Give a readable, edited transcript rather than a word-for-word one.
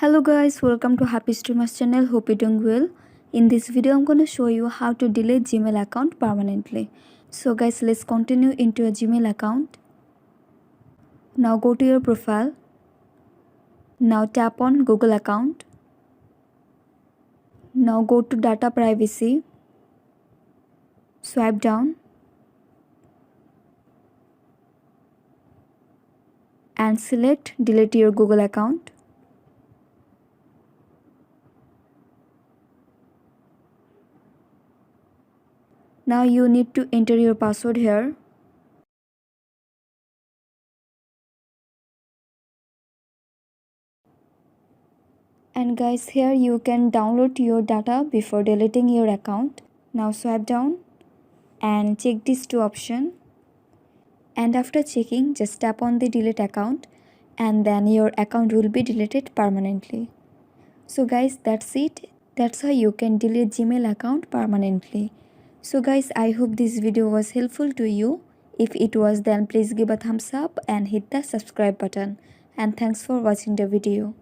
Hello guys, welcome to Happy Streamers channel. Hope you're doing well. In this video I'm going to show you how to delete Gmail account permanently. So guys, let's continue into a Gmail account. Now go to your profile. Now tap on Google account. Now go to data privacy. Swipe down and select delete your Google account. Now you need to enter your password here. And guys, here you can download your data before deleting your account. Now swipe down and check these two options. And after checking, just tap on the delete account and then your account will be deleted permanently. So guys, that's it. That's how you can delete Gmail account permanently. So guys, I hope this video was helpful to you. If it was, then please give a thumbs up and hit the subscribe button. And thanks for watching the video.